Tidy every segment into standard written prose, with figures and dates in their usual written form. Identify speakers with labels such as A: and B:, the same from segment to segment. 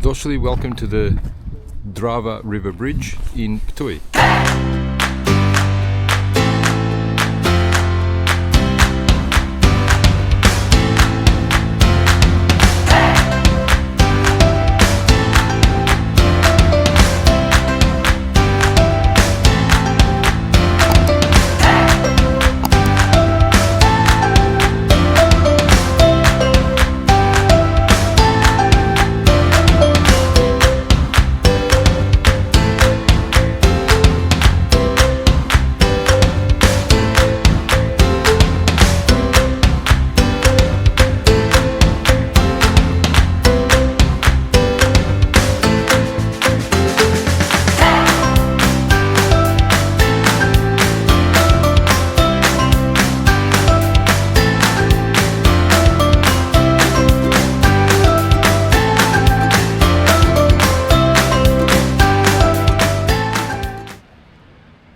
A: Dobrodošli, welcome to the Drava River Bridge in Ptuj.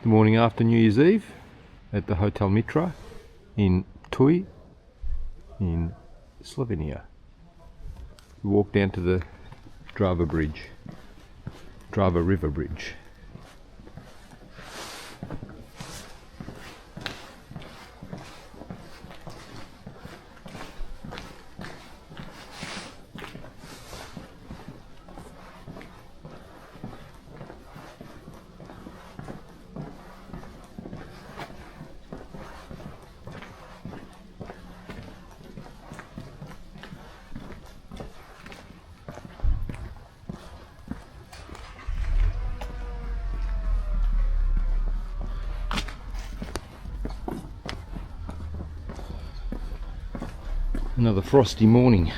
A: The morning after New Year's Eve at the Hotel Mitra in Ptuj in Slovenia. We walk down to the Drava River Bridge. Another frosty morning.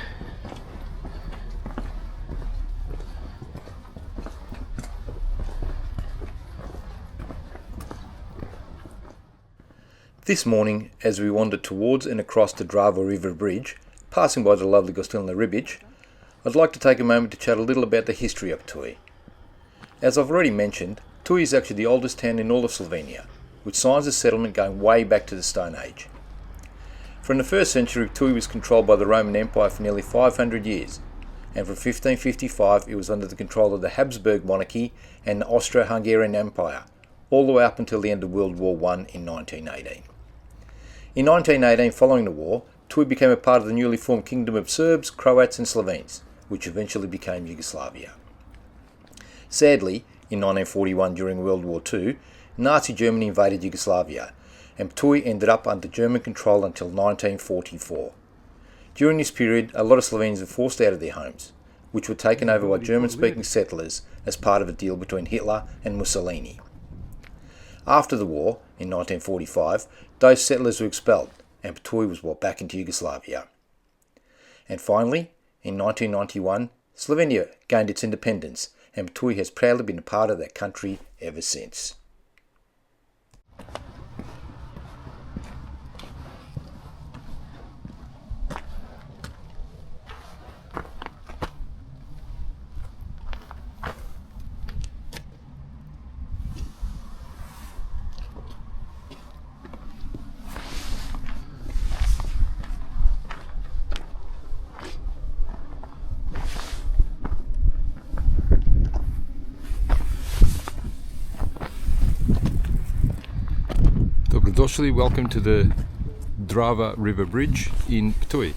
B: This morning, as we wandered towards and across the Drava River Bridge, passing by the lovely Gostilna Ribic, I'd like to take a moment to chat a little about the history of Ptuj. As I've already mentioned, Ptuj is actually the oldest town in all of Slovenia, with signs of settlement going way back to the Stone Age. From the 1st century, Ptuj was controlled by the Roman Empire for nearly 500 years, and from 1555 it was under the control of the Habsburg monarchy and the Austro-Hungarian Empire, all the way up until the end of World War I in 1918. In 1918, following the war, Ptuj became a part of the newly formed Kingdom of Serbs, Croats and Slovenes, which eventually became Yugoslavia. Sadly, in 1941 during World War II, Nazi Germany invaded Yugoslavia, and Ptuj ended up under German control until 1944. During this period, a lot of Slovenes were forced out of their homes, which were taken over by German-speaking settlers as part of a deal between Hitler and Mussolini. After the war, in 1945, those settlers were expelled, and Ptuj was brought back into Yugoslavia. And finally, in 1991, Slovenia gained its independence, and Ptuj has proudly been a part of that country ever since.
A: Dobrodošli, welcome to the Drava River Bridge in Ptuj.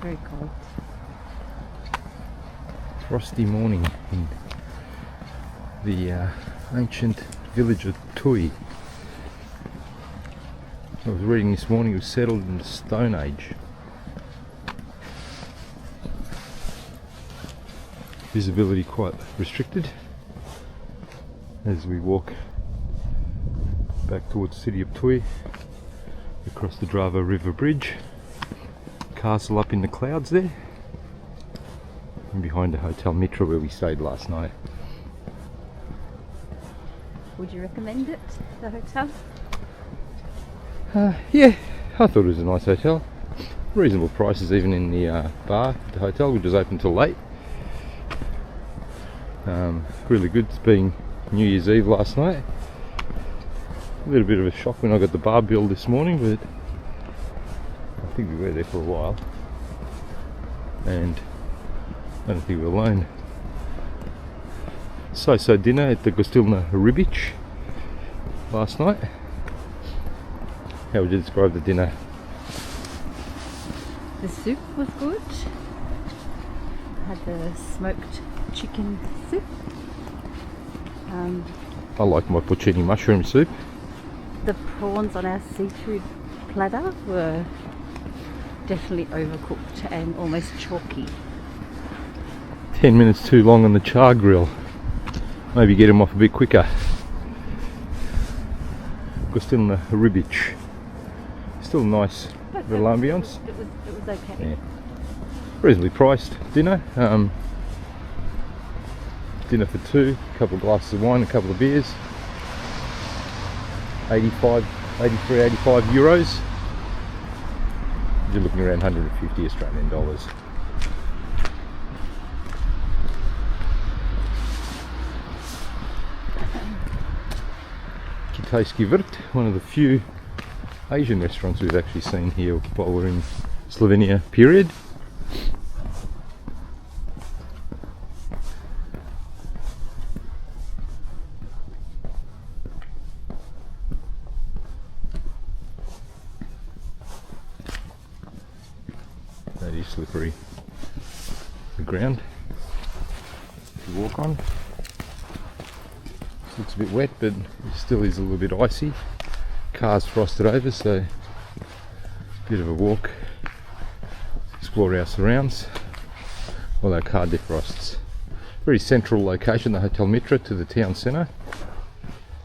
C: Very cold.
A: Frosty morning in the ancient village of Ptuj. I was reading this morning it was settled in the Stone Age. Visibility quite restricted as we walk back towards the city of Ptuj across the Drava River Bridge. Castle up in the clouds there. I'm behind the Hotel Mitra where we stayed last night.
C: Would you recommend it, the hotel?
A: Yeah, I thought it was a nice hotel. Reasonable prices even in the bar at the hotel, which was open till late. Really good. It's being New Year's Eve last night. A little bit of a shock when I got the bar bill this morning, but I think we were there for a while. And I don't think we're alone. So dinner at the Gostilna Ribic last night. How would you describe the dinner?
C: The soup was good. I had the smoked chicken soup.
A: I like my porcini mushroom soup.
C: The prawns on our seafood platter were definitely overcooked and almost chalky.
A: 10 minutes too long on the char grill. Maybe get them off a bit quicker. Gostilna Ribic. Still nice little ambience.
C: It was okay.
A: Yeah. Reasonably priced dinner. Dinner for two, a couple of glasses of wine, a couple of beers. 85 euros. You're looking around 150 Australian dollars. Kitayski Vrt, one of the few Asian restaurants we've actually seen here while we're in Slovenia, period. That is slippery. The ground to walk on. Looks a bit wet, but it still is a little bit icy. Car's frosted over, so a bit of a walk. Explore our surrounds while our car defrosts. Very central location, the Hotel Mitra, to the town centre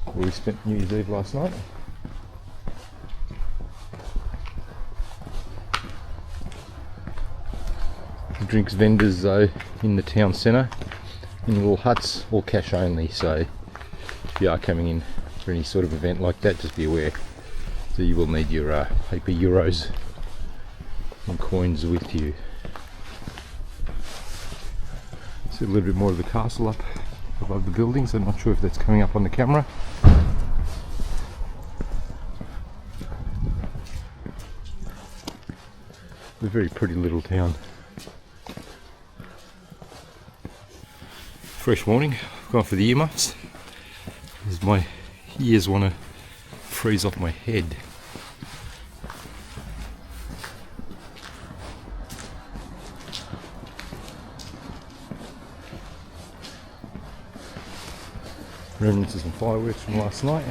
A: where we spent New Year's Eve last night. Drinks vendors though in the town centre in little huts, all cash only, so if you are coming in for any sort of event like that, just be aware that you will need your paper euros and coins with you. See a little bit more of the castle up above the buildings. I'm not sure if that's coming up on the camera. A very pretty little town. Fresh morning, I've gone for the earmuffs as my ears want to freeze off my head. Remnants of some fireworks from last night.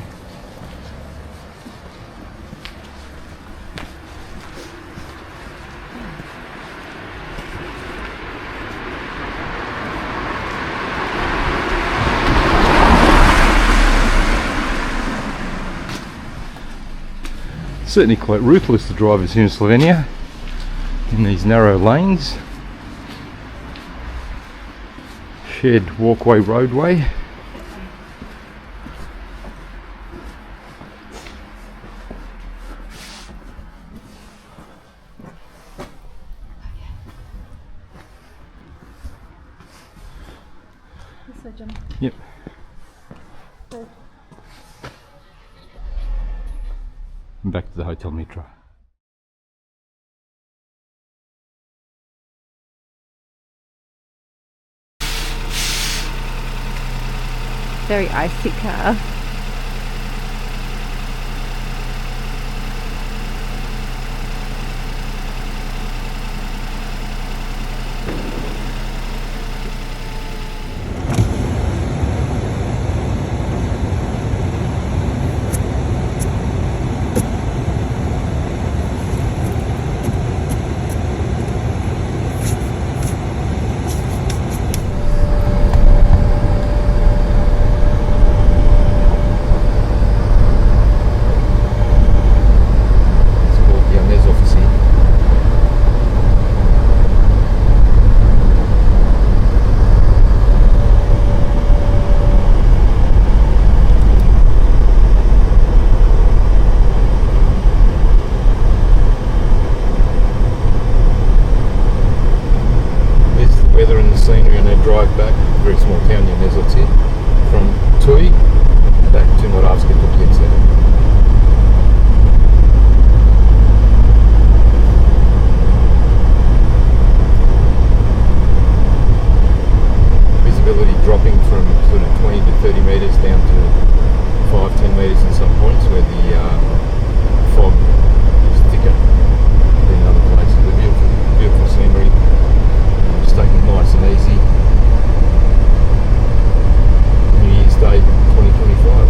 A: Certainly quite ruthless, the drivers here in Slovenia, in these narrow lanes. Shared walkway roadway. Yep. And back to the Hotel Mitra.
C: Very icy car.
A: drive back, very small town near Mezotsi, from Ptuj back to Moravske Toplice. Visibility dropping from sort of 20 to 30 metres down to 5-10 metres in some points where the fog is thicker than other places. The beautiful scenery, just taking it nice and easy. New Year's Day 2025.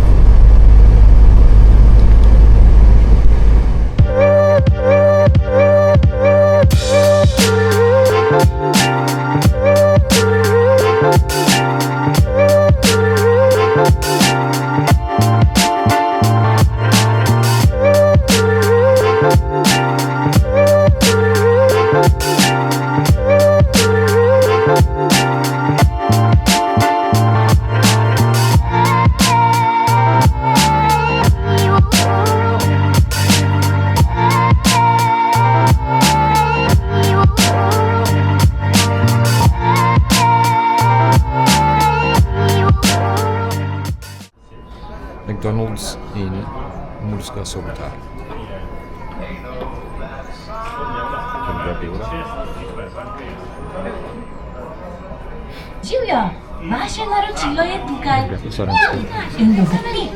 A: McDonald's in Murska Sobota. Can you grab the order?
D: Julia, vaše naročilo je tukaj.
A: Sorry.
D: In dobrý.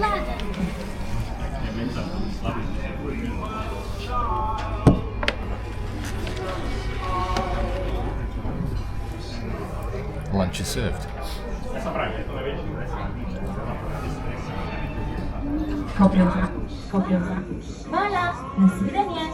A: Lunch is served.
D: Poprava. Hvala, nasvidenje.